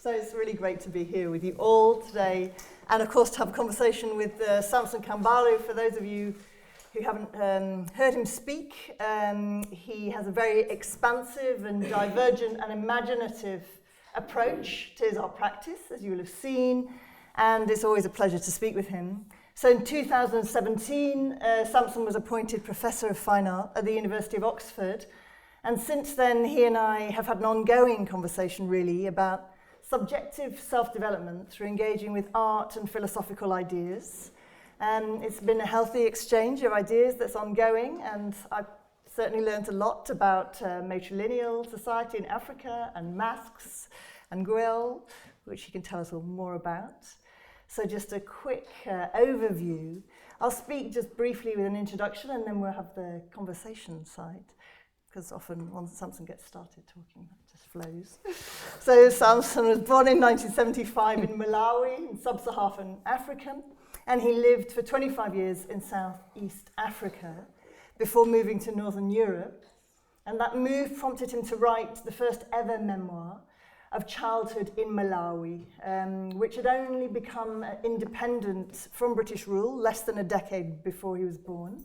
So it's really great to be here with you all today, and of course to have a conversation with Samson Kambalu. For those of you who haven't heard him speak, he has a very expansive and divergent and imaginative approach to his art practice, as you will have seen, and it's always a pleasure to speak with him. So in 2017, Samson was appointed Professor of Fine Art at the University of Oxford, and since then he and I have had an ongoing conversation really about subjective self-development through engaging with art and philosophical ideas. It's been a healthy exchange of ideas that's ongoing, and I've certainly learned a lot about matrilineal society in Africa and masks and Guel, which he can tell us all more about. So just a quick overview. I'll speak just briefly with an introduction, and then we'll have the conversation side, because often once Samson gets started talking, it just flows. So Samson was born in 1975 in Malawi, in sub-Saharan Africa, and he lived for 25 years in Southeast Africa before moving to Northern Europe. And that move prompted him to write the first ever memoir of childhood in Malawi, which had only become independent from British rule less than a decade before he was born.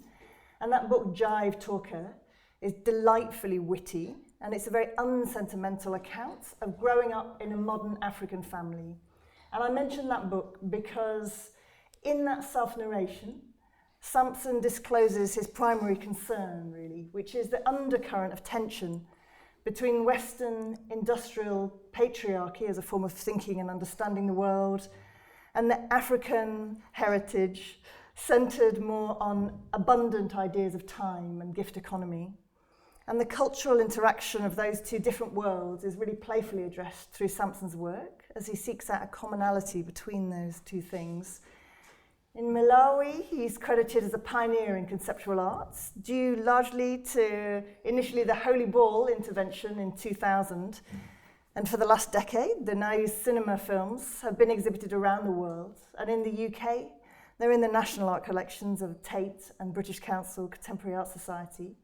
And that book, Jive Talker, is delightfully witty, and it's a very unsentimental account of growing up in a modern African family. And I mention that book because in that self-narration, Samson discloses his primary concern, really, which is the undercurrent of tension between Western industrial patriarchy as a form of thinking and understanding the world, and the African heritage centered more on abundant ideas of time and gift economy. And the cultural interaction of those two different worlds is really playfully addressed through Samson's work as he seeks out a commonality between those two things. In Malawi, he's credited as a pioneer in conceptual arts, due largely to initially the Holy Ball intervention in 2000. And for the last decade, the Nai's cinema films have been exhibited around the world. And in the UK, they're in the national art collections of Tate and British Council Contemporary Art Society.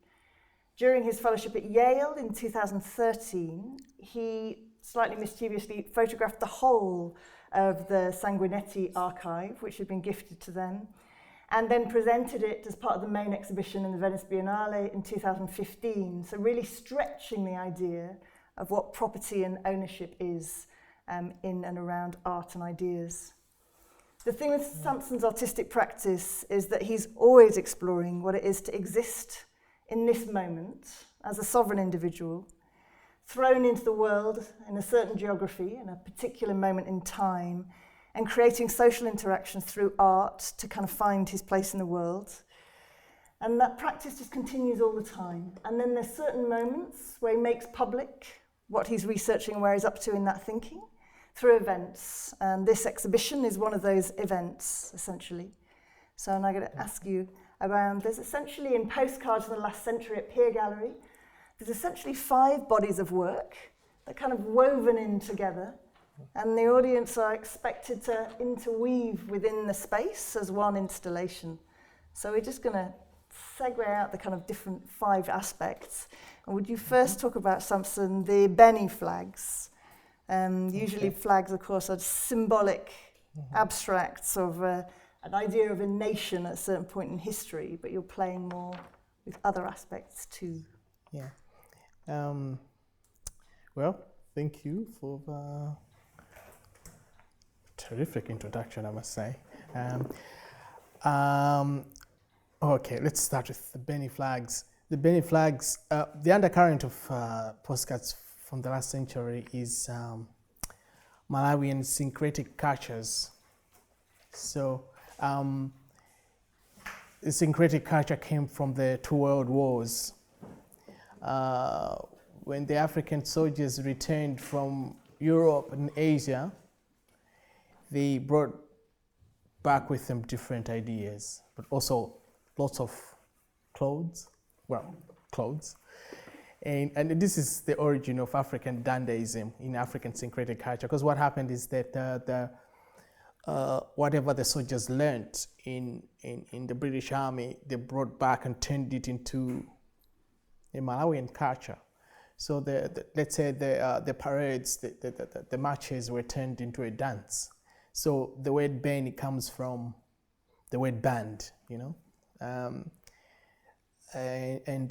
During his fellowship at Yale in 2013, he slightly mischievously photographed the whole of the Sanguinetti archive, which had been gifted to them, and then presented it as part of the main exhibition in the Venice Biennale in 2015, so really stretching the idea of what property and ownership is in and around art and ideas. The thing with Samson's artistic practice is that he's always exploring what it is to exist in this moment as a sovereign individual, thrown into the world in a certain geography, in a particular moment in time, and creating social interactions through art to kind of find his place in the world. And that practice just continues all the time. And then there's certain moments where he makes public what he's researching and where he's up to in that thinking through events. And this exhibition is one of those events, essentially. So I'm now going to ask you around, there's essentially in Postcards from the Last Century at Pier Gallery, there's essentially 5 bodies of work that kind of woven in together, and the audience are expected to interweave within the space as one installation. So we're just going to segue out the kind of different 5 aspects. And would you first talk about, Samson, the Beni flags? Usually flags, of course, are symbolic abstracts of an idea of a nation at a certain point in history, but you're playing more with other aspects too. Yeah. Well, thank you for the terrific introduction, I must say. Okay, let's start with the Beni flags. The Beni flags, the undercurrent of Postcards from the Last Century is Malawian syncretic cultures. So the syncretic culture came from the 2 world wars. When the African soldiers returned from Europe and Asia, they brought back with them different ideas, but also lots of clothes. And this is the origin of African dandyism in African syncretic culture, because what happened is that whatever the soldiers learnt in the British Army, they brought back and turned it into a Malawian culture. So let's say the parades, the marches were turned into a dance. So the word Beni comes from the word band, you know, and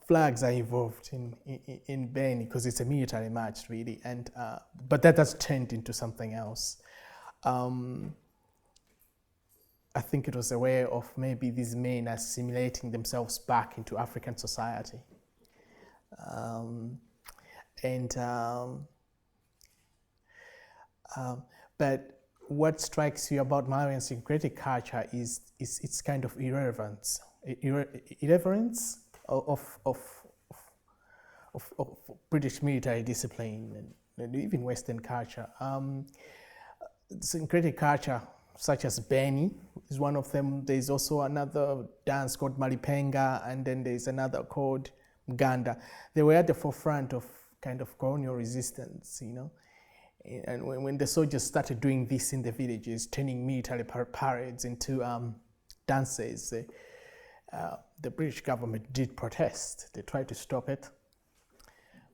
flags are involved in Beni because it's a military march, really, and but that has turned into something else. I think it was a way of maybe these men assimilating themselves back into African society. But what strikes you about Malawian syncretic culture is its kind of irreverence of British military discipline and even Western culture. Syncretic culture, such as Beni, is one of them. There's also another dance called Malipenga, and then there's another called Mganda. They were at the forefront of kind of colonial resistance, you know. And when the soldiers started doing this in the villages, turning military parades into dances, the British government did protest. They tried to stop it,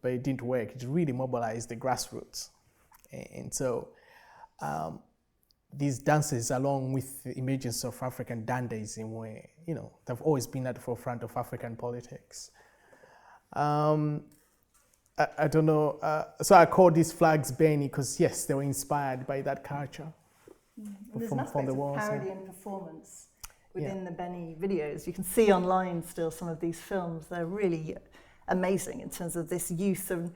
but it didn't work. It really mobilized the grassroots. And so these dances, along with the emergence of African dandyism, were, you know, they've always been at the forefront of African politics. I don't know, so I call these flags Beni because, yes, they were inspired by that culture. There's an aspect of parody and performance within the Beni videos. You can see online still some of these films. They're really amazing in terms of this use of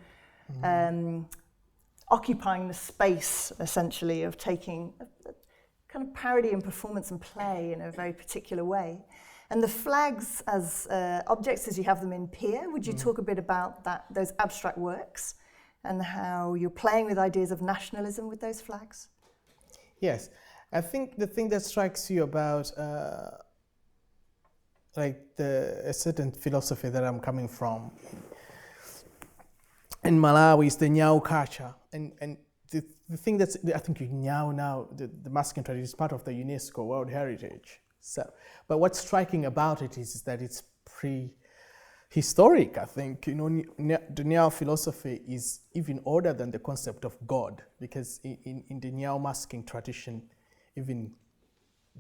occupying the space, essentially, of taking a kind of parody and performance and play in a very particular way. And the flags as objects as you have them in Pier, would you talk a bit about those abstract works and how you're playing with ideas of nationalism with those flags? Yes, I think the thing that strikes you about a certain philosophy that I'm coming from in Malawi is the Nyau culture. And the thing that's, I think Nyau now, the masculine tradition is part of the UNESCO World Heritage. So, but what's striking about it is that it's prehistoric, I think. You know, the Nyau philosophy is even older than the concept of God, because in the Nyau masking tradition, even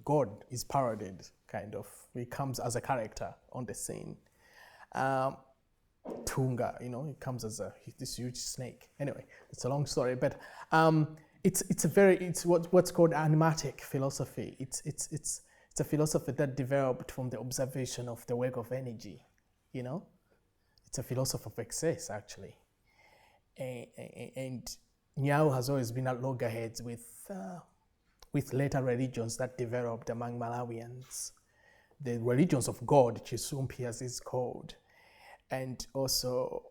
God is parodied, kind of. He comes as a character on the scene. Tunga, you know, he comes as this huge snake. Anyway, it's a long story, but it's what's called animatic philosophy. It's a philosophy that developed from the observation of the work of energy, you know? It's a philosophy of excess, actually. And Nyau has always been at loggerheads with later religions that developed among Malawians. The religions of God, Chisumpi as it's called, and also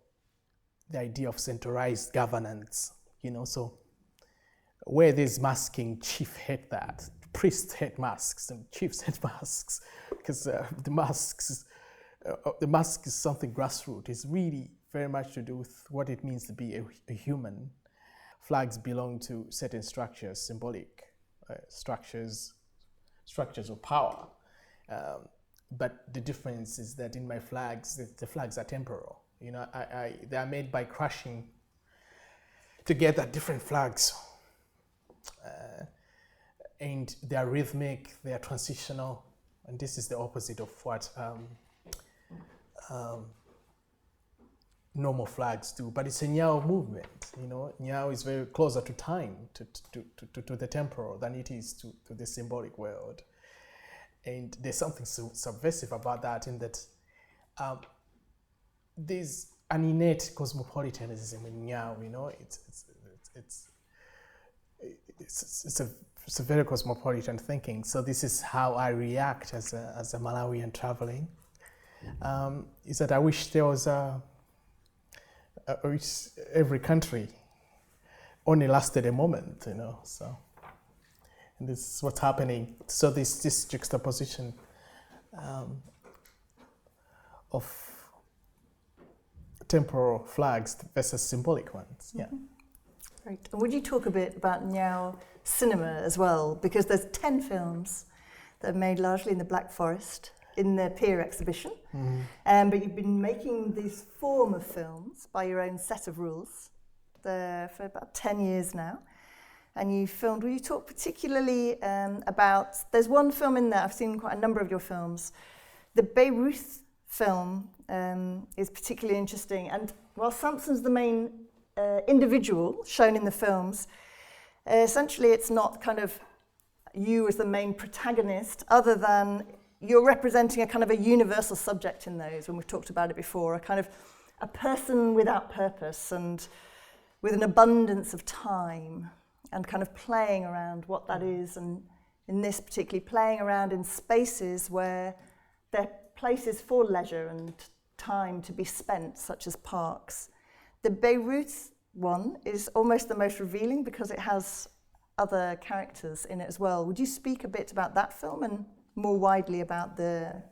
the idea of centralized governance, you know? So where there's masking, chief hate that. Priests hate masks and chiefs hate masks because the mask is something grassroots. It's really very much to do with what it means to be a human. Flags belong to certain structures, symbolic structures of power. But the difference is that in my flags, the flags are temporal. You know, they are made by crushing together different flags. And they are rhythmic, they are transitional, and this is the opposite of what normal flags do. But it's a Nyau movement, you know. Nyau is very closer to time, to the temporal, than it is to the symbolic world. And there's something subversive about that, in that there's an innate cosmopolitanism in Nyau, you know. It's a very cosmopolitan thinking. So this is how I react as a Malawian traveling. Is that I wish there was every country only lasted a moment, you know. So, and this is what's happening. So this juxtaposition of temporal flags versus symbolic ones. Yeah. Great. And would you talk a bit about Nyau cinema as well? Because there's 10 films that are made largely in the Black Forest. in the Peer exhibition. But you've been making this form of films by your own set of rules for about 10 years now. And you filmed, will you talk particularly about, there's one film in there, I've seen quite a number of your films. The Beirut film is particularly interesting. And while Samson's the main individual shown in the films, essentially it's not kind of you as the main protagonist, other than you're representing a kind of a universal subject in those, when we've talked about it before, a kind of a person without purpose and with an abundance of time, and kind of playing around what that is, and in this particularly playing around in spaces where there are places for leisure and time to be spent, such as parks. The Beirut one is almost the most revealing because it has other characters in it as well. Would you speak a bit about that film and more widely about the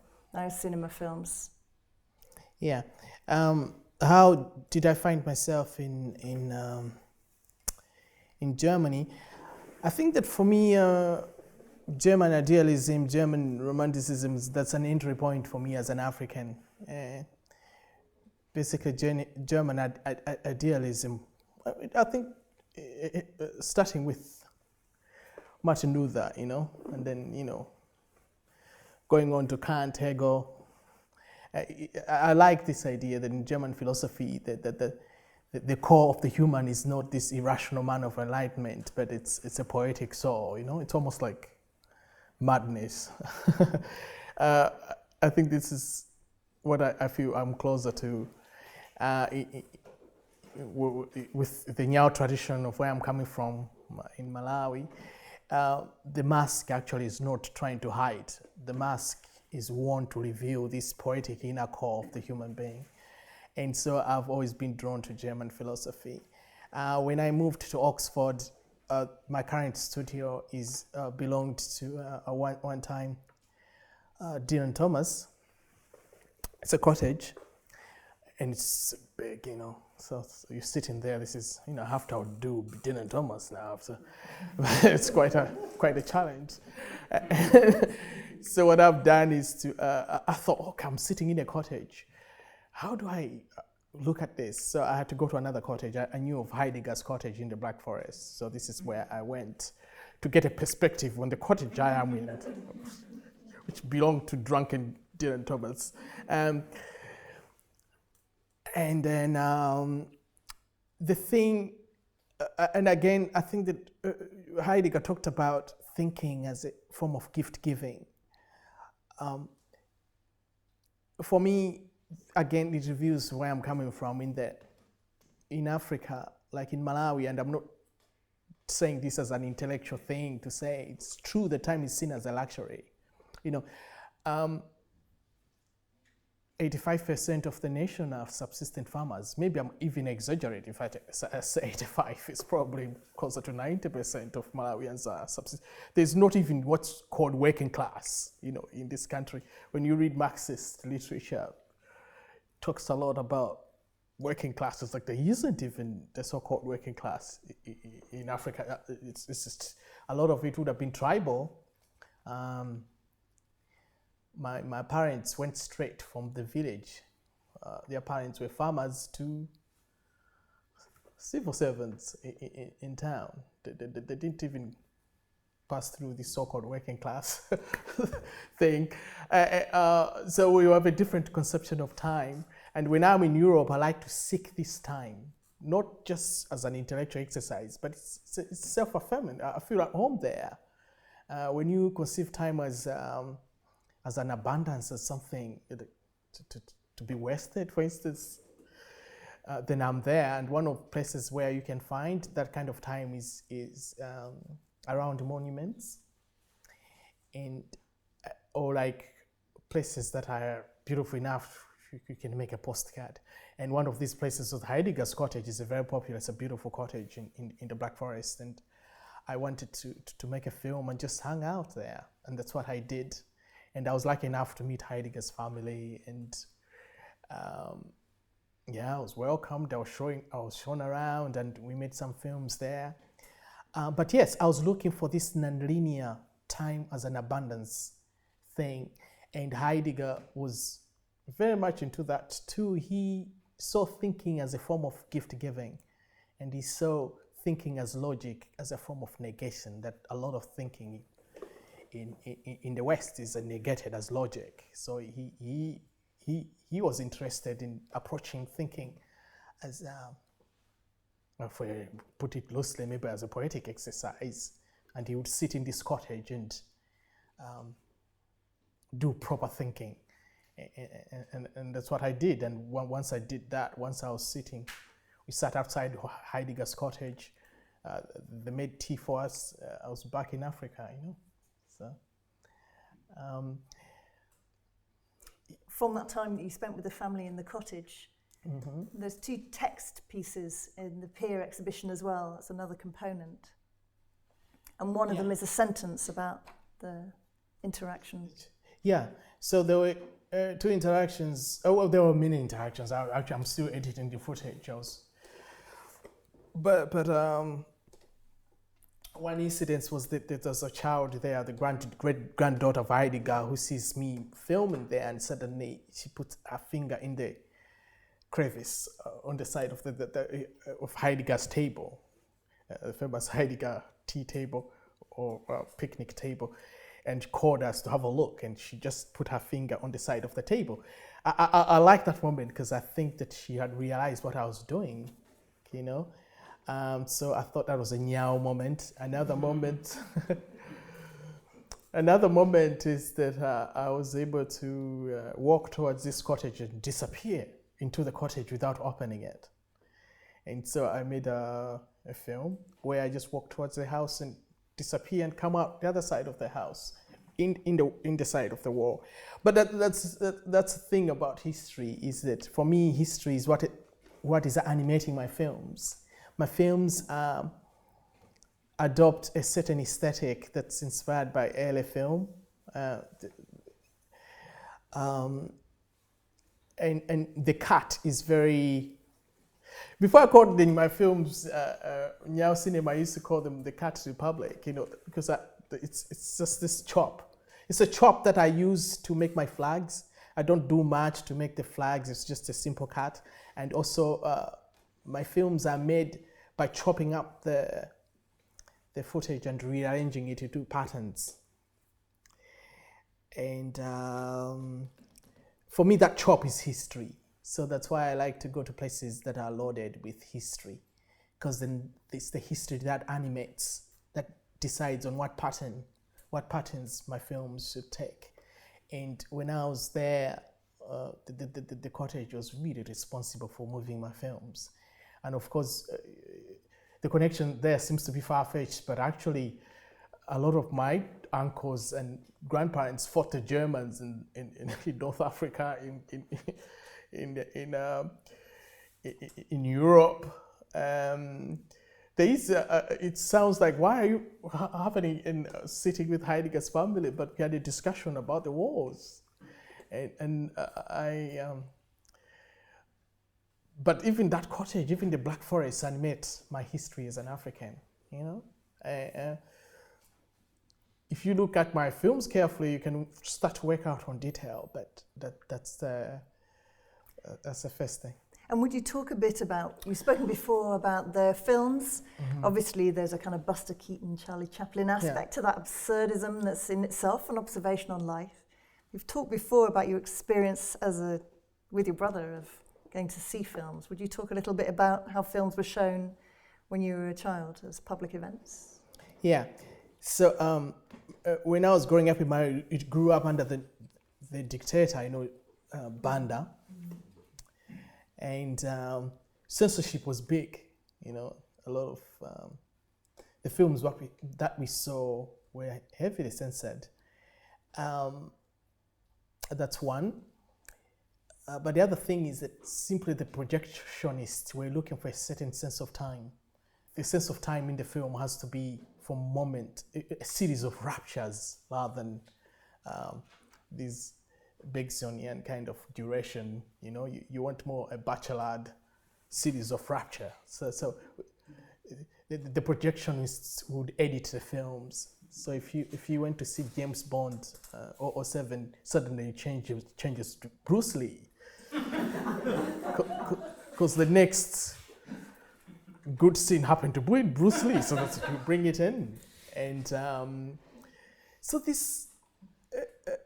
cinema films? Yeah. How did I find myself in Germany? I think that for me, German idealism, German romanticism, that's an entry point for me as an African. Basically, German idealism. I think starting with Martin Luther, and then, going on to Kant, Hegel. I like this idea that in German philosophy, that the core of the human is not this irrational man of enlightenment, but it's a poetic soul. It's almost like madness. I think this is what I feel I'm closer to with the Nyao tradition of where I'm coming from in Malawi. The mask actually is not trying to hide. The mask is one to reveal this poetic inner core of the human being. And so I've always been drawn to German philosophy. When I moved to Oxford, my current studio belonged to one time Dylan Thomas. It's a cottage, and it's big, So you're sitting there. This is, I have to outdo Dylan Thomas now. So it's quite a challenge. So what I've done is I thought, okay, I'm sitting in a cottage. How do I look at this? So I had to go to another cottage. I knew of Heidegger's cottage in the Black Forest. So this is where I went to get a perspective on the cottage I am in, which belonged to drunken Dylan Thomas. And then the thing, and again, I think that Heidegger talked about thinking as a form of gift giving. For me, again, it reveals where I'm coming from, in that in Africa, like in Malawi, and I'm not saying this as an intellectual thing to say, it's true that time is seen as a luxury. 85% of the nation are subsistent farmers. Maybe I'm even exaggerating if I say 85. It's probably closer to 90% of Malawians are subsistent. There's not even what's called working class, in this country. When you read Marxist literature, it talks a lot about working class. It's like there isn't even the so-called working class in Africa. It's just, a lot of it would have been tribal. My parents went straight from the village. Their parents were farmers to civil servants in town. They didn't even pass through the so-called working class thing. So we have a different conception of time. And when I'm in Europe, I like to seek this time, not just as an intellectual exercise, but it's self-affirming. I feel at home there. When you conceive time as an abundance, as something to be wasted, for instance, then I'm there. And one of places where you can find that kind of time is around monuments, or like places that are beautiful enough you can make a postcard. And one of these places was Heidegger's cottage. Is a very popular. It's a beautiful cottage in the Black Forest, and I wanted to make a film and just hang out there, and that's what I did. And I was lucky enough to meet Heidegger's family, and I was welcomed. I was shown around, and we made some films there. But yes, I was looking for this nonlinear time as an abundance thing, And Heidegger was very much into that too. He saw thinking as a form of gift giving, and he saw thinking as logic as a form of negation, that a lot of thinking in the West is negated as logic. So he was interested in approaching thinking as, if I put it loosely, maybe as a poetic exercise. And he would sit in this cottage and do proper thinking. And that's what I did. And once I did that, once I was sitting, we sat outside Heidegger's cottage. They made tea for us. I was back in Africa, So, from that time that you spent with the family in the cottage, there's 2 text pieces in the Peer exhibition as well. That's another component. And one of them is a sentence about the interaction. Yeah. So there were 2 interactions. Oh, well, there were many interactions. I'm still editing the footage. But one incident was that there's a child there, the great-granddaughter of Heidegger, who sees me filming there, and suddenly she puts her finger in the crevice on the side of of Heidegger's table, the famous Heidegger tea table or picnic table, and called us to have a look, and she just put her finger on the side of the table. I like that moment because I think that she had realized what I was doing, So I thought that was a Nyao moment. Another moment is that I was able to walk towards this cottage and disappear into the cottage without opening it. And so I made a film where I just walk towards the house and disappear and come out the other side of the house, in the side of the wall. But that's the thing about history, is that for me, history is what is animating my films. My films adopt a certain aesthetic that's inspired by early film. And the cut is very... Before I called in my films, Nyao Cinema, I used to call them the Cut Republic, because it's just this chop. It's a chop that I use to make my flags. I don't do much to make the flags. It's just a simple cut. And also, my films are made by chopping up the footage and rearranging it into patterns. And for me, that chop is history. So that's why I like to go to places that are loaded with history, because then it's the history that animates, that decides on what patterns my films should take. And when I was there, the cottage was really responsible for moving my films. And of course, the connection there seems to be far-fetched, but actually a lot of my uncles and grandparents fought the Germans in North Africa, in Europe. It sounds like, why are you happening in sitting with Heidegger's family? But we had a discussion about the wars, but even that cottage, even the Black Forest, animates my history as an African. If you look at my films carefully, you can start to work out on detail. But that's the first thing. And would you talk a bit about, you've spoken before about the films. Obviously there's a kind of Buster Keaton, Charlie Chaplin aspect to that absurdism that's in itself an observation on life. You've talked before about your experience with your brother of going to see films. Would you talk a little bit about how films were shown when you were a child as public events? Yeah. So when I was growing up in Malawi, it grew up under the dictator, Banda. And censorship was big, a lot of the films that we saw were heavily censored. That's one. But the other thing is that simply the projectionists were looking for a certain sense of time. The sense of time in the film has to be from moment, a series of raptures rather than these Bergsonian kind of duration. You want more a bachelard series of rapture. So the projectionists would edit the films So if you went to see James Bond 007, suddenly it changes to Bruce Lee. Because the next good scene happened to be Bruce Lee, so that's you bring it in. And so this,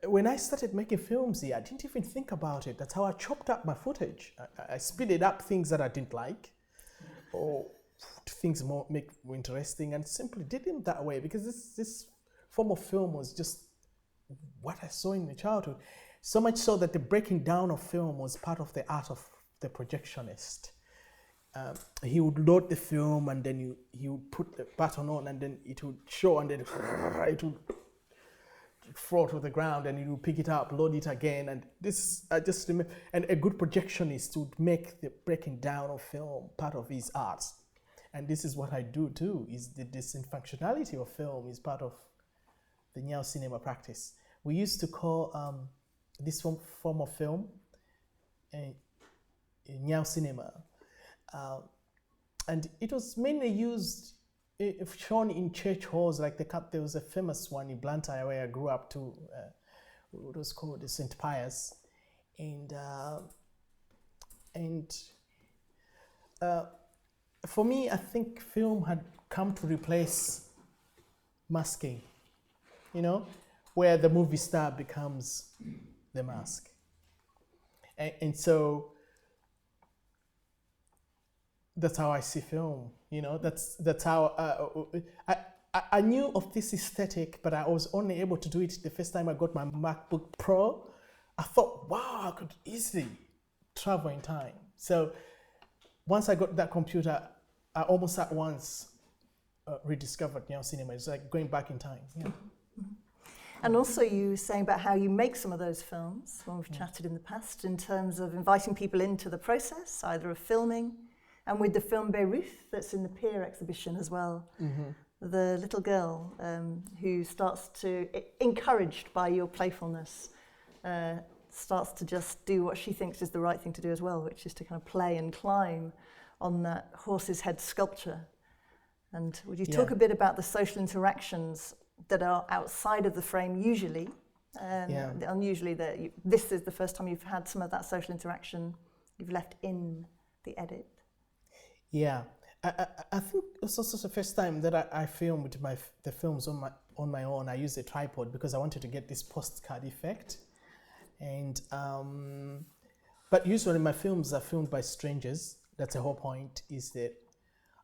when I started making films here, I didn't even think about it. That's how I chopped up my footage. I speeded up things that I didn't like, or things make more interesting, and simply did them that way because this form of film was just what I saw in my childhood. So much so that the breaking down of film was part of the art of the projectionist. He would load the film and then he would put the button on and then it would show and then it would fall to the ground and he would pick it up, load it again. And this, I just remember, and a good projectionist would make the breaking down of film part of his art. And this is what I do too, is the functionality of film is part of the Nyao cinema practice. We used to call this form of film Nyao cinema. And it was mainly used, shown in church halls, like there was a famous one in Blantyre where I grew up to, it was called the St. Pius. And for me, I think film had come to replace masking, where the movie star becomes the mask. And so that's how I see film, that's how I knew of this aesthetic, but I was only able to do it the first time I got my MacBook Pro. I thought, wow, I could easily travel in time. So once I got that computer, I almost at once rediscovered Nyao cinema. It's like going back in time. Yeah. And also you were saying about how you make some of those films, when we've chatted in the past, in terms of inviting people into the process, either of filming, and with the film Beirut that's in the Pier exhibition as well. The little girl who starts to, encouraged by your playfulness, starts to just do what she thinks is the right thing to do as well, which is to kind of play and climb on that horse's head sculpture. And would you talk a bit about the social interactions that are outside of the frame usually, and usually this is the first time you've had some of that social interaction you've left in the edit? Yeah, I think it's also the first time that I filmed the films on my own. I used a tripod because I wanted to get this postcard effect, and but usually my films are filmed by strangers. That's the whole point, is that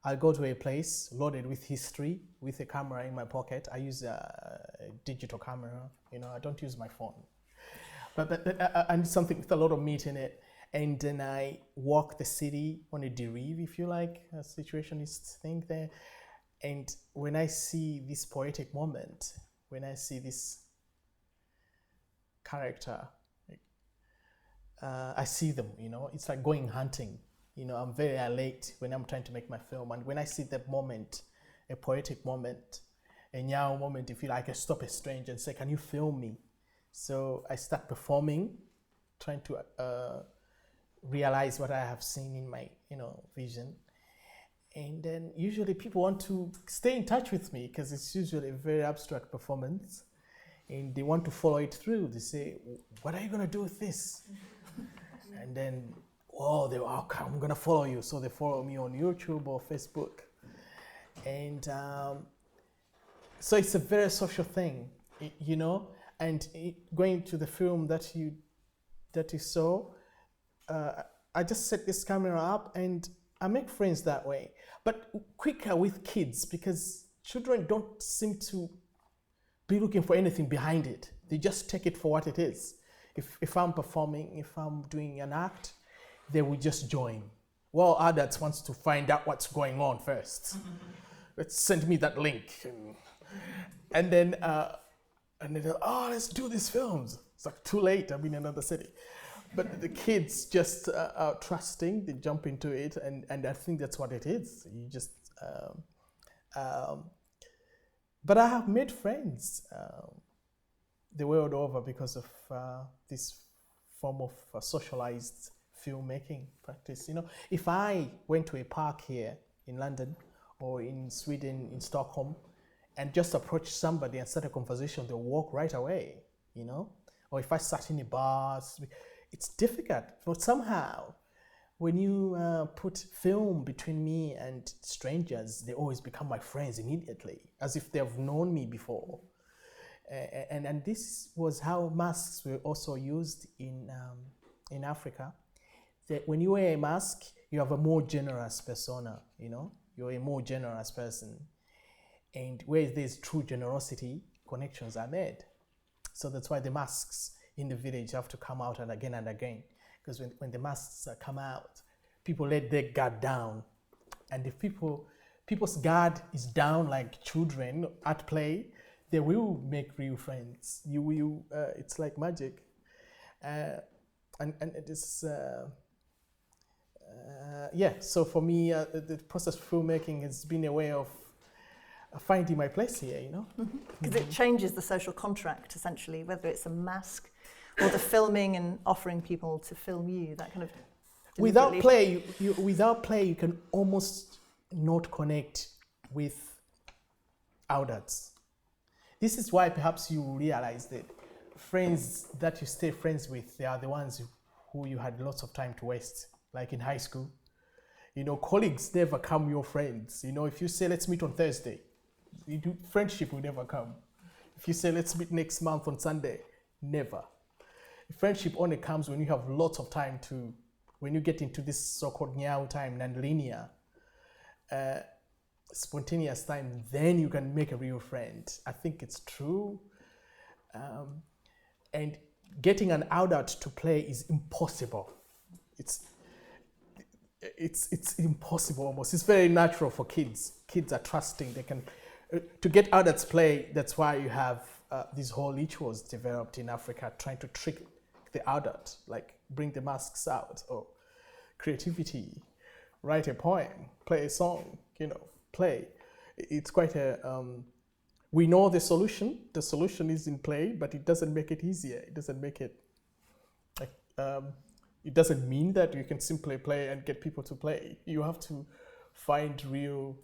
I go to a place loaded with history, with a camera in my pocket. I use a digital camera, I don't use my phone. But I need something with a lot of meat in it. And then I walk the city on a derive, if you like, a situationist thing there. And when I see this poetic moment, when I see this character, I see them, it's like going hunting. I'm very elate when I'm trying to make my film. And when I see that moment, a poetic moment, a Nyao moment, if you like, I stop a stranger and say, can you film me? So I start performing, trying to realize what I have seen in my, vision. And then usually people want to stay in touch with me because it's usually a very abstract performance. And they want to follow it through. They say, what are you going to do with this? And then, I'm going to follow you. So they follow me on YouTube or Facebook. And so it's a very social thing, and going to the film that you saw, I just set this camera up and I make friends that way. But quicker with kids, because children don't seem to be looking for anything behind it. They just take it for what it is. If I'm performing, if I'm doing an act, they will just join. Well, adults wants to find out what's going on first. Let's send me that link. And then let's do these films. It's like too late, I'm in another city. But the kids just are trusting, they jump into it, and I think that's what it is. You just, but I have made friends the world over because of this form of socialized filmmaking practice. If I went to a park here in London or in Sweden, in Stockholm, and just approach somebody and start a conversation, they'll walk right away, you know? Or if I sat in a bar, it's difficult. But somehow, when you put film between me and strangers, they always become my friends immediately, as if they've known me before. And this was how masks were also used in Africa. That when you wear a mask, you have a more generous persona, you know? You're a more generous person. And where there's true generosity, connections are made. So that's why the masks in the village have to come out and again. Because when the masks come out, people let their guard down. And if people's guard is down like children at play, they will make real friends. You will, it's like magic. And it is, so for me, the process of filmmaking has been a way of finding my place here, you know? Because it changes the social contract, essentially, whether it's a mask or the filming and offering people to film you, that kind of... Without play, you can almost not connect with adults. This is why perhaps you realize that friends that you stay friends with, they are the ones who you had lots of time to waste, like in high school. You know, colleagues never come your friends. You know, if you say, let's meet on Thursday, friendship will never come. If you say, let's meet next month on Sunday, never. Friendship only comes when you have lots of time to, when you get into this so-called nyao time, non-linear, spontaneous time, then you can make a real friend. I think it's true. And getting an adult to play is impossible. It's impossible almost. It's very natural for kids. Kids are trusting. They can, to get adults play, that's why you have these whole rituals developed in Africa, trying to trick the adult, like bring the masks out, or creativity, write a poem, play a song, you know, play. It's quite a, we know the solution is in play, but it doesn't make it easier. It doesn't make it, like, it doesn't mean that you can simply play and get people to play. You have to find real,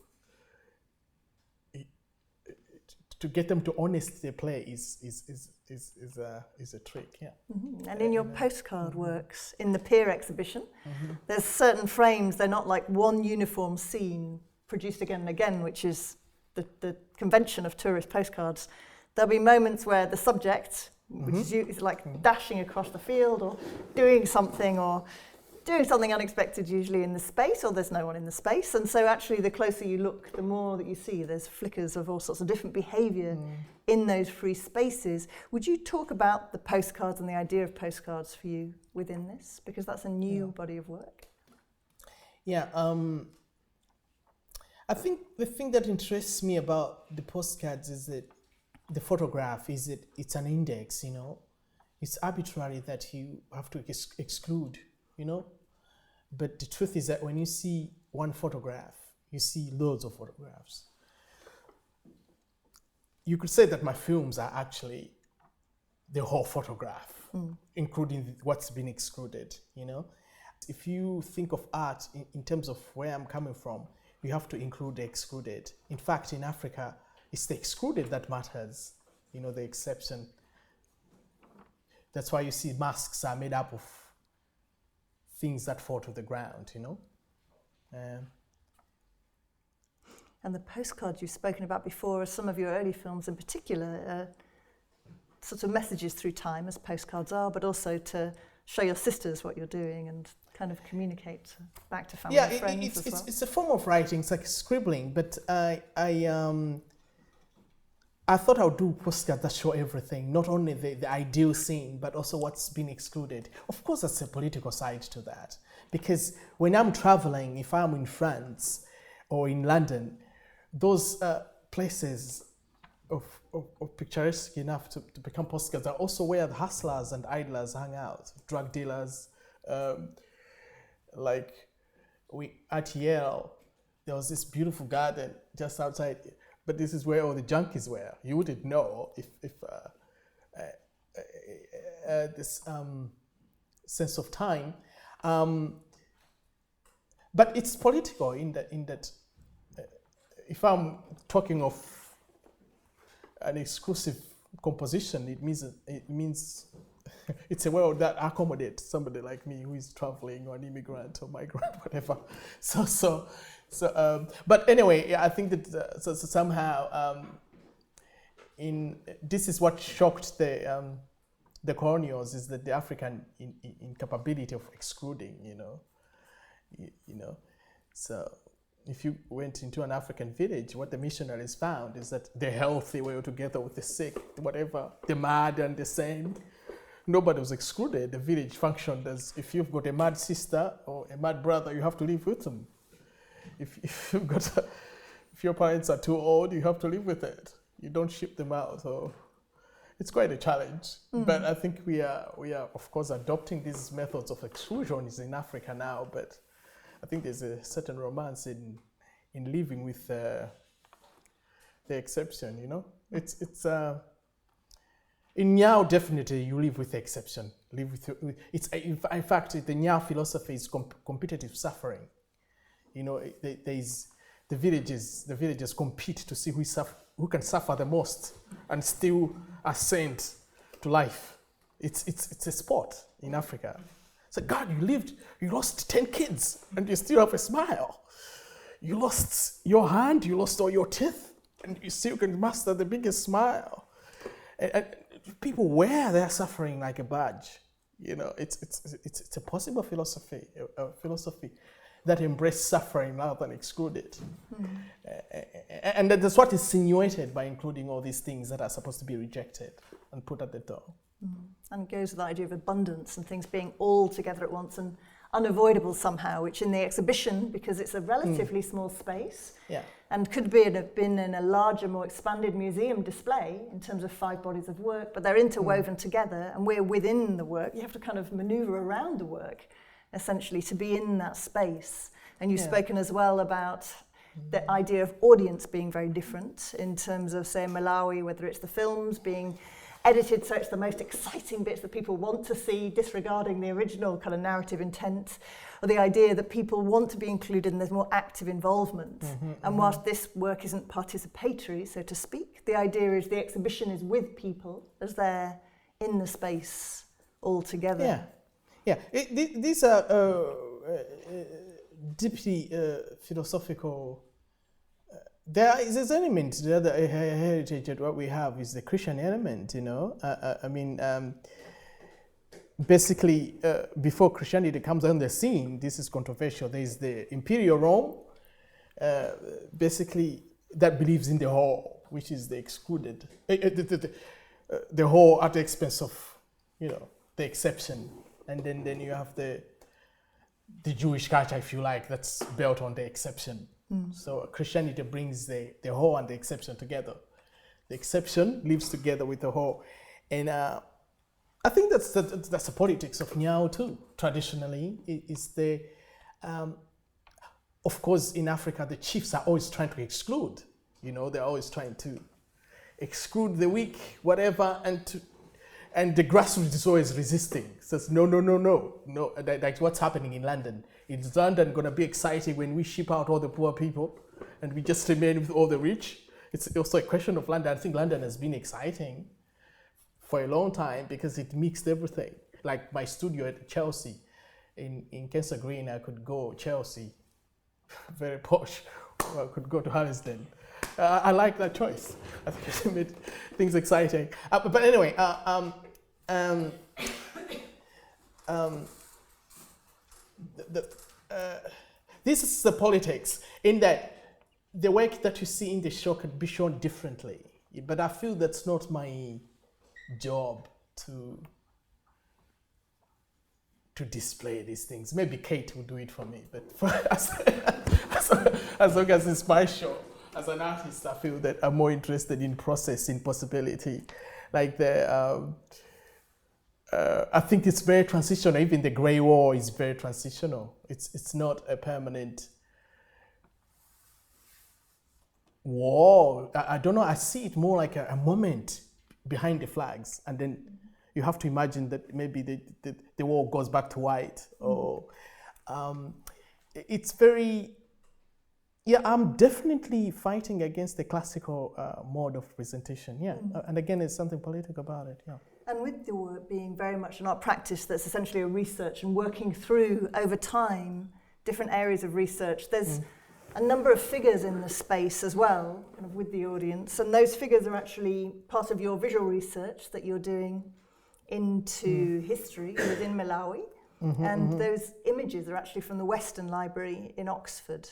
to get them to honestly play is a trick, yeah. Mm-hmm. And in your postcard works, in the Peer exhibition, there's certain frames, they're not like one uniform scene produced again and again, which is the convention of tourist postcards. There'll be moments where the subject, which is like dashing across the field or doing something unexpected, usually in the space, or there's no one in the space. And so actually the closer you look, the more that you see there's flickers of all sorts of different behaviour in those free spaces. Would you talk about the postcards and the idea of postcards for you within this? Because that's a new body of work. Yeah, I think the thing that interests me about the postcards is that the photograph is it's an index, you know. It's arbitrary that you have to exclude, you know. But the truth is that when you see one photograph, you see loads of photographs. You could say that my films are actually the whole photograph, including what's been excluded, you know. If you think of art in terms of where I'm coming from, you have to include the excluded. In fact, in Africa, it's the excluded that matters, you know, the exception. That's why you see masks are made up of things that fall to the ground, you know. And the postcards you've spoken about before are some of your early films in particular, sort of messages through time, as postcards are, but also to show your sisters what you're doing and kind of communicate back to family and friends as well. It's a form of writing. It's like scribbling, but I thought I would do postcards that show everything, not only the ideal scene, but also what's been excluded. Of course, there's a political side to that, because when I'm traveling, if I'm in France or in London, those places of picturesque enough to become postcards are also where the hustlers and idlers hang out, drug dealers. Like at Yale, there was this beautiful garden just outside, but this is where all the junkies were. You wouldn't know if this sense of time, but it's political in that if I'm talking of an exclusive composition. It means it's a world that accommodates somebody like me who is traveling, or an immigrant or migrant, whatever. But anyway, I think that somehow this is what shocked the colonials, is that the African incapability of excluding, So if you went into an African village, what the missionaries found is that the healthy were together with the sick, whatever, the mad and the sane. Nobody was excluded. The village functioned as, if you've got a mad sister or a mad brother, you have to live with them. If your parents are too old, you have to live with it. You don't ship them out. So it's quite a challenge. But I think we are of course adopting these methods of exclusion in Africa now. But I think there's a certain romance in living with the exception. It's in Nyao, definitely you live with the exception. In fact, the Nyao philosophy is competitive suffering. There's the villages compete to see who can suffer the most and still ascend to life. It's a sport in Africa. So God, you lost 10 kids and you still have a smile. You lost your hand, you lost all your teeth, and you still can master the biggest smile. And people wear their suffering like a badge. It's a possible philosophy, a philosophy that embraces suffering rather than exclude it. And that's what is insinuated by including all these things that are supposed to be rejected and put at the door. And it goes with the idea of abundance and things being all together at once and unavoidable somehow, which in the exhibition, because it's a relatively small space, and could have been in a larger, more expanded museum display in terms of 5 bodies of work, but they're interwoven together, and we're within the work. You have to kind of maneuver around the work, essentially, to be in that space. And you've spoken as well about the idea of audience being very different in terms of, say, in Malawi, whether it's the films being edited so it's the most exciting bits that people want to see, disregarding the original kind of narrative intent, or the idea that people want to be included and there's more active involvement. And whilst this work isn't participatory, so to speak, the idea is the exhibition is with people as they're in the space all together. These are deeply philosophical. There is this element, the other heritage that what we have is the Christian element, basically, before Christianity comes on the scene, this is controversial. There is the imperial Rome, basically, that believes in the whole, which is the excluded, the whole at the expense of, the exception. And then you have the Jewish culture, if you like, that's built on the exception. So Christianity brings the whole and the exception together. The exception lives together with the whole. And I think that's the politics of Nyao too, traditionally. Of course, in Africa, the chiefs are always trying to exclude. They're always trying to exclude the weak, whatever, and the grassroots is always resisting. Says, no. Like what's happening in London. Is London going to be exciting when we ship out all the poor people and we just remain with all the rich? It's also a question of London. I think London has been exciting for a long time because it mixed everything. Like my studio at Chelsea, in Kensal Green, I could go Chelsea, very posh, or I could go to Harrisden. I like that choice. I think it made things exciting. But anyway, this is the politics in that the work that you see in the show could be shown differently. But I feel that's not my job to display these things. Maybe Kate will do it for me, but as long as it's my show, as an artist, I feel that I'm more interested in process, in possibility. Like I think it's very transitional. Even the Grey War is very transitional. It's not a permanent war. I don't know. I see it more like a moment behind the flags, and then you have to imagine that maybe the war goes back to white, or it's very Yeah, I'm definitely fighting against the classical mode of presentation. Yeah, and again, it's something political about it. Yeah. And with your work being very much an art practice that's essentially a research and working through over time different areas of research, there's a number of figures in the space as well, kind of with the audience, and those figures are actually part of your visual research that you're doing into history within Malawi, and those images are actually from the Western Library in Oxford.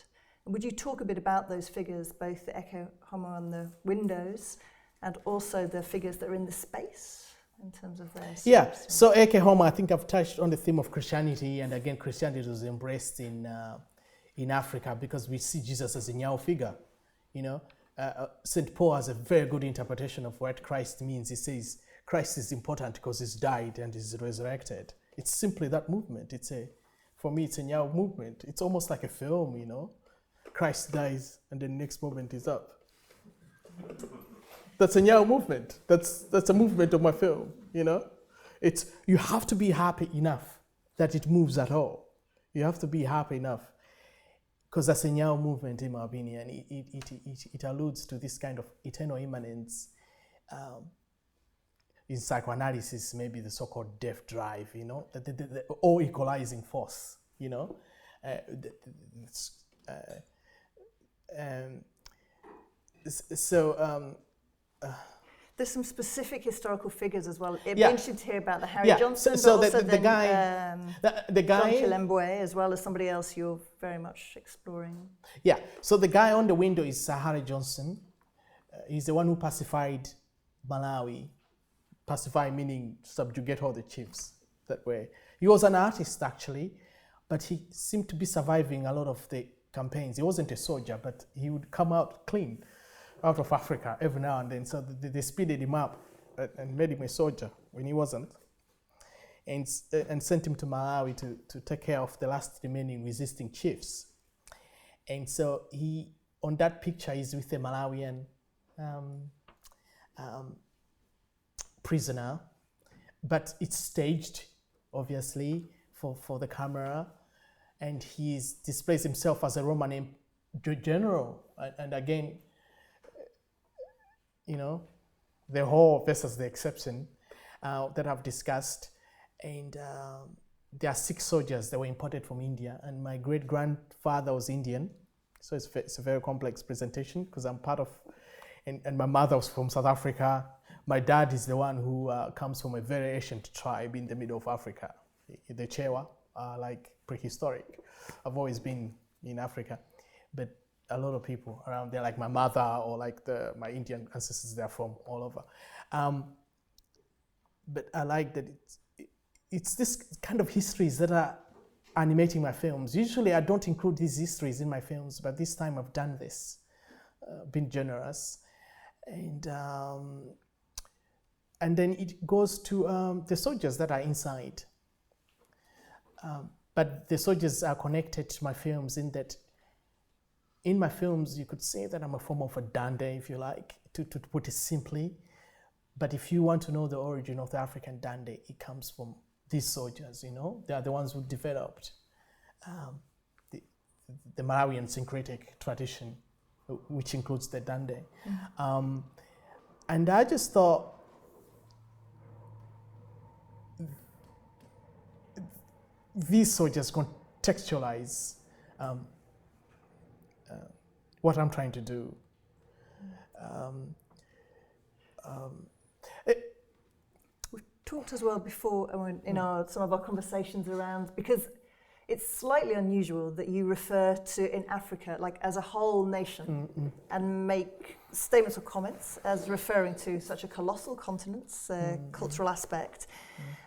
Would you talk a bit about those figures, both the Ecce Homo on the windows and also the figures that are in the space in terms of their steps? Yeah, so Ecce Homo, I think I've touched on the theme of Christianity, and again, Christianity was embraced in Africa because we see Jesus as a Nyao figure. You know, St. Paul has a very good interpretation of what Christ means. He says Christ is important because he's died and he's resurrected. It's simply that movement. For me, it's a Nyao movement. It's almost like a film, you know. Christ dies and the next moment is up. That's a Nyao movement. That's a movement of my film, you know. You have to be happy enough that it moves at all. You have to be happy enough, because that's a Nyao movement, in my opinion. It alludes to this kind of eternal immanence. In psychoanalysis, maybe the so-called death drive, you know, the all-equalizing force, you know. There's some specific historical figures as well. It'd be interesting to hear about the Harry Johnson, so but also the guy, John Chilembwe, as well as somebody else you're very much exploring. Yeah, so the guy on the window is Sahara Johnson. He's the one who pacified Malawi. Pacify meaning subjugate all the chiefs that way. He was an artist actually, but he seemed to be surviving a lot of the campaigns. He wasn't a soldier, but he would come out clean out of Africa every now and then. So they speeded him up and made him a soldier when he wasn't, and sent him to Malawi to take care of the last remaining resisting chiefs. And so on that picture, he's with a Malawian prisoner, but it's staged, obviously, for the camera, and he displays himself as a Roman general, and again, you know, the whole versus the exception that I've discussed, and there are 6 soldiers that were imported from India, and my great-grandfather was Indian, so it's a very complex presentation because I'm part of, and my mother was from South Africa. My dad is the one who comes from a very ancient tribe in the middle of Africa. The Chewa are like prehistoric. I've always been in Africa, but a lot of people around there, like my mother or like my Indian ancestors, they're from all over. But I like that it's this kind of histories that are animating my films. Usually I don't include these histories in my films, but this time I've done this, been generous. And then it goes to the soldiers that are inside. But the soldiers are connected to my films in that in my films, you could say that I'm a form of a Dande, if you like, to put it simply. But if you want to know the origin of the African Dande, it comes from these soldiers, you know. They are the ones who developed the Malawian syncretic tradition, which includes the Dande. And I just thought, these soldiers contextualize what I'm trying to do. We've talked as well before in some of our conversations around, because it's slightly unusual that you refer to in Africa, like as a whole nation, and make statements or comments as referring to such a colossal continent's cultural aspect.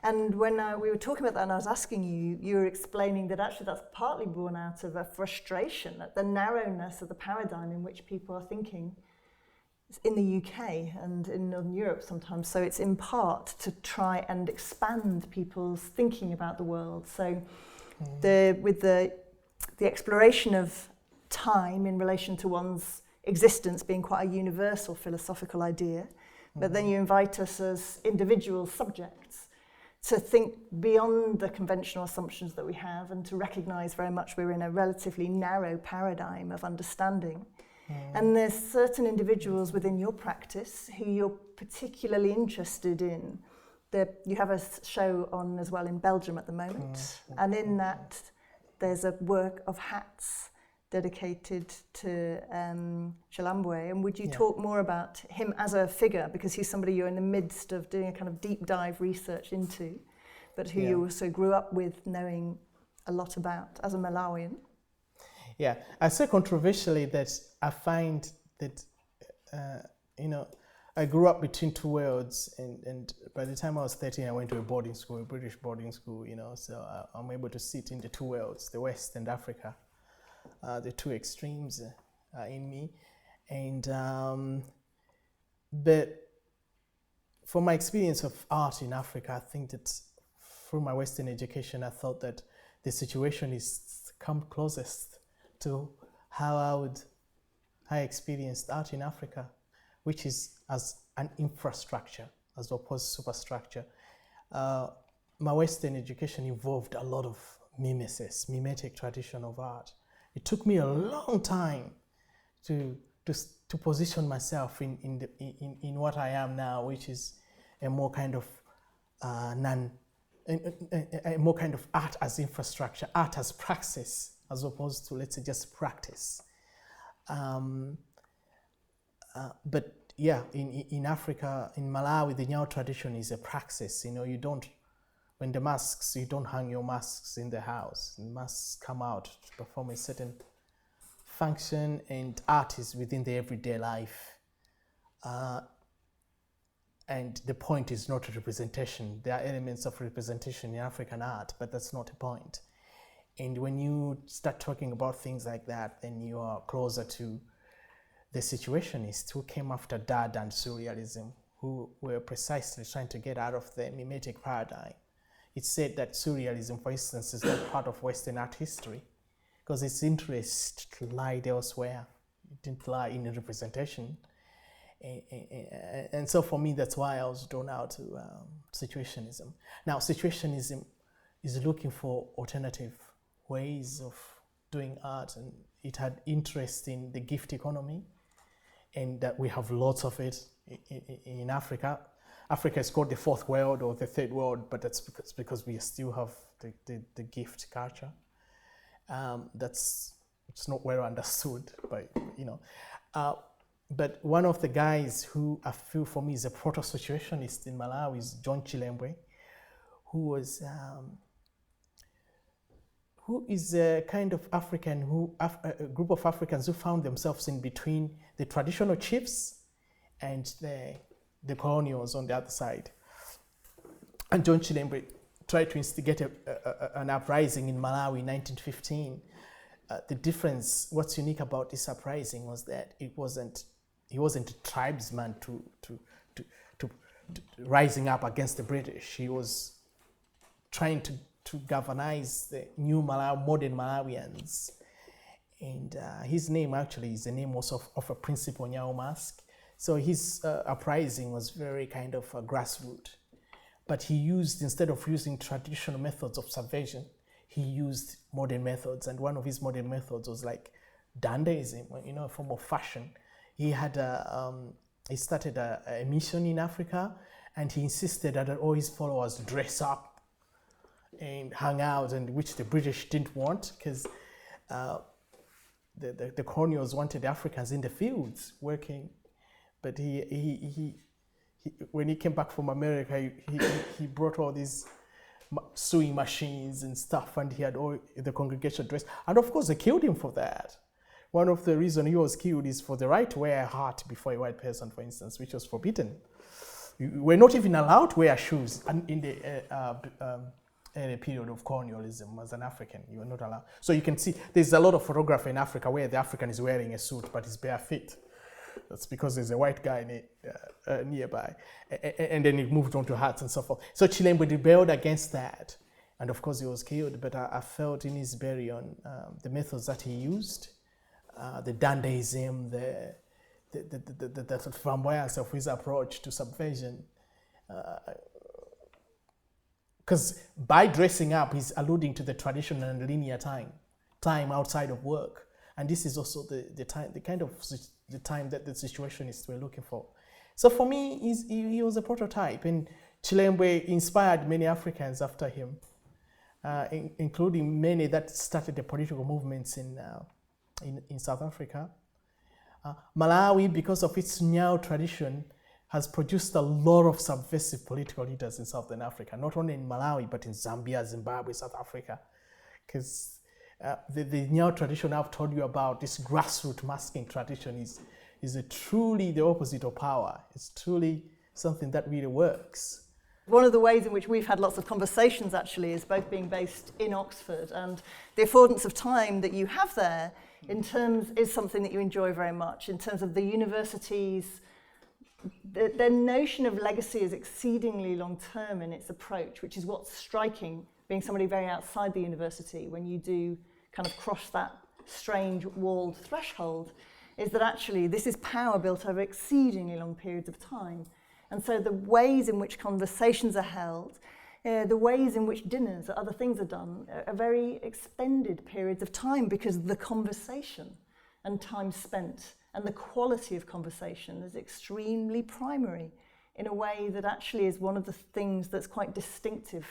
And when we were talking about that and I was asking you, you were explaining that actually that's partly born out of a frustration at the narrowness of the paradigm in which people are thinking in the UK and in Northern Europe sometimes. So it's in part to try and expand people's thinking about the world. So with the exploration of time in relation to one's existence being quite a universal philosophical idea, but then you invite us as individual subjects to think beyond the conventional assumptions that we have and to recognize very much we're in a relatively narrow paradigm of understanding. And there's certain individuals within your practice who you're particularly interested in. You have a show on as well in Belgium at the moment, and in that there's a work of hats dedicated to Chilambwe. And would you talk more about him as a figure, because he's somebody you're in the midst of doing a kind of deep dive research into, but who you also grew up with knowing a lot about as a Malawian? Yeah, I say controversially that I find that, I grew up between two worlds, and by the time I was 13, I went to a boarding school, a British boarding school, so I'm able to sit in the two worlds, the West and Africa, the two extremes in me. And, but for my experience of art in Africa, I think that through my Western education, I thought that the Situationists come closest to how I experienced art in Africa, which is as an infrastructure as opposed to superstructure. My Western education involved a lot of mimetic tradition of art. It took me a long time to position myself in what I am now, which is a more kind of a more kind of art as infrastructure, art as praxis, as opposed to, let's say, just practice. But yeah, in Africa, in Malawi, the Nyao tradition is a praxis. You don't, when the masks, you don't hang your masks in the house. The masks come out to perform a certain function, and art is within the everyday life. And the point is not representation. There are elements of representation in African art, but that's not the point. And when you start talking about things like that, then you are closer to the Situationists who came after Dada and Surrealism, who were precisely trying to get out of the mimetic paradigm. It's said that Surrealism, for instance, is not part of Western art history because its interest lied elsewhere. It didn't lie in representation. And so for me, that's why I was drawn out to Situationism. Now, Situationism is looking for alternative ways of doing art, and it had interest in the gift economy, and that we have lots of it in Africa. Africa is called the fourth world or the third world, but that's because we still have the gift culture. It's not well understood, but one of the guys who I feel for me is a proto-situationist in Malawi is John Chilembwe, who is a kind of African a group of Africans who found themselves in between the traditional chiefs and the colonials on the other side. And John Chilembwe tried to instigate an uprising in Malawi in 1915. The difference, what's unique about this uprising was that he wasn't a tribesman to rising up against the British. He was trying to governize the new modern Malawians. And his name actually is the name also of a principal Nyao mask. So his uprising was very kind of grassroots. But he used, instead of using traditional methods of subversion, he used modern methods. And one of his modern methods was like dandyism, a form of fashion. He had he started a mission in Africa, and he insisted that all his followers dress up and hang out, and which the British didn't want, because the colonials wanted the Africans in the fields working. But he when he came back from America, he brought all these sewing machines and stuff, and he had all the congregation dressed. And of course, they killed him for that. One of the reasons he was killed is for the right to wear a hat before a white person, for instance, which was forbidden. We're not even allowed to wear shoes in the period of colonialism as an African. You were not allowed. So you can see there's a lot of photography in Africa where the African is wearing a suit but is bare feet. That's because there's a white guy nearby. And then he moved on to hats and so forth. So Chilembwe rebelled against that. And of course he was killed, but I felt in his burial the methods that he used, the dandyism, the flamboyance of his approach to subversion because by dressing up, he's alluding to the traditional and linear time outside of work. And this is also the time, the time that the Situationists were looking for. So for me, he was a prototype, and Chilembwe inspired many Africans after him, including many that started the political movements in South Africa. Malawi, because of its Nyao tradition, has produced a lot of subversive political leaders in Southern Africa, not only in Malawi, but in Zambia, Zimbabwe, South Africa. Because the Nyao tradition I've told you about, this grassroots masking tradition, is truly the opposite of power. It's truly something that really works. One of the ways in which we've had lots of conversations actually is both being based in Oxford, and the affordance of time that you have there in terms is something that you enjoy very much in terms of the university's. Their notion of legacy is exceedingly long-term in its approach, which is what's striking, being somebody very outside the university, when you do kind of cross that strange walled threshold, is that actually this is power built over exceedingly long periods of time. And so the ways in which conversations are held, the ways in which dinners or other things are done are very expended periods of time, because the conversation and time spent and the quality of conversation is extremely primary in a way that actually is one of the things that's quite distinctive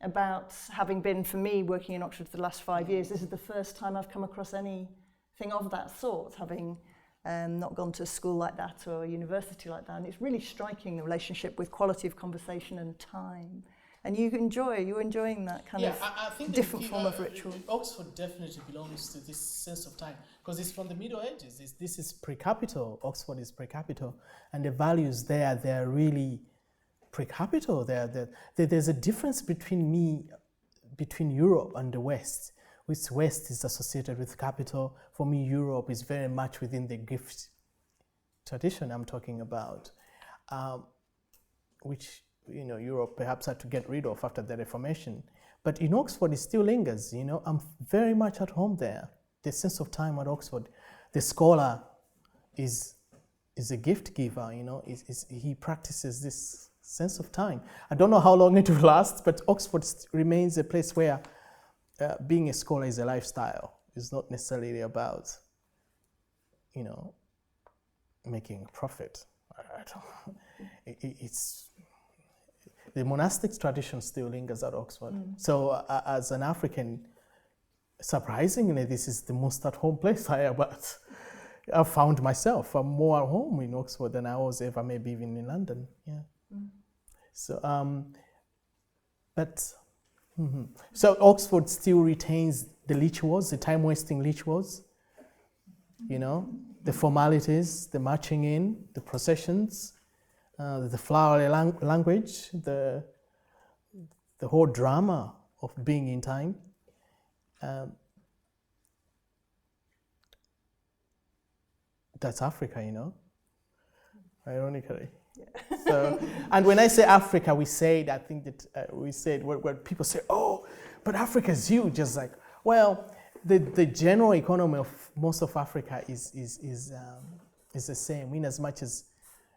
about having been, for me, working in Oxford for the last 5 years. This is the first time I've come across anything of that sort, having not gone to a school like that or a university like that. And it's really striking, the relationship with quality of conversation and time. And you're enjoying that kind of I think different form of ritual. Oxford definitely belongs to this sense of time, because it's from the Middle Ages. This is pre-capital. Oxford is pre-capital, and the values there, they're really pre-capital. There's a difference between Europe and the West, which West is associated with capital. For me, Europe is very much within the gift tradition I'm talking about, which Europe perhaps had to get rid of after the Reformation. But in Oxford, it still lingers. I'm very much at home there. The sense of time at Oxford, the scholar is a gift giver. He practices this sense of time. I don't know how long it will last, but Oxford remains a place where being a scholar is a lifestyle. It's not necessarily about, making a profit. It's the monastic tradition still lingers at Oxford. So as an African, surprisingly, this is the most at-home place I've found myself. I'm more at home in Oxford than I was ever, maybe even in London. Yeah. So, so Oxford still retains the rituals, the time-wasting rituals. The formalities, the marching in, the processions, the flowery language, the whole drama of being in time. That's Africa, ironically. Yeah. So, and when I say Africa, we say when people say, "Oh, but Africa is huge," just like, well, the general economy of most of Africa is the same. In as much as,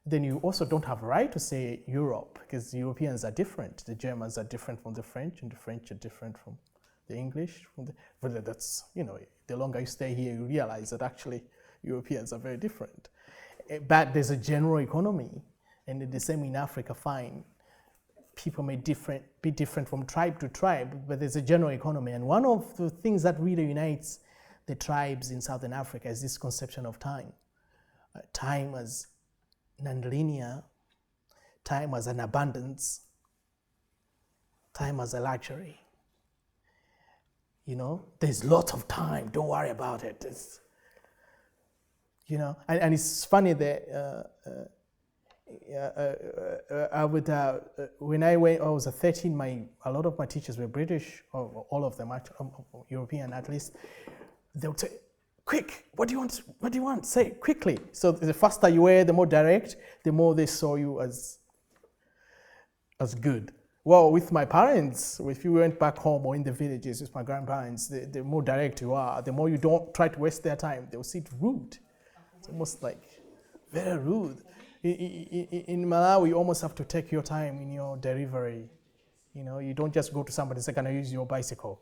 then you also don't have a right to say Europe, because Europeans are different. The Germans are different from the French, and the French are different from the English. But that's, the longer you stay here, you realize that actually Europeans are very different. But there's a general economy, and the same in Africa. Fine, people may be different from tribe to tribe, but there's a general economy. And one of the things that really unites the tribes in Southern Africa is this conception of time. Time as non-linear, time as an abundance, time as a luxury. There's lots of time, don't worry about it. And it's funny that when I was 13, a lot of my teachers were British, or all of them, European at least. They would say, "Quick, what do you want? Say it quickly." So the faster you were, the more direct, the more they saw you as good. Well, with my parents, if you went back home or in the villages with my grandparents, the more direct you are, the more you don't try to waste their time. They'll see it rude. It's almost like very rude. In Malawi, you almost have to take your time in your delivery. You know, you don't just go to somebody and say, "Can I use your bicycle?"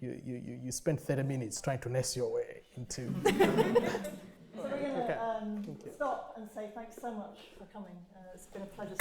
You spend 30 minutes trying to nest your way into. So we're going to stop and say thanks so much for coming. It's been a pleasure.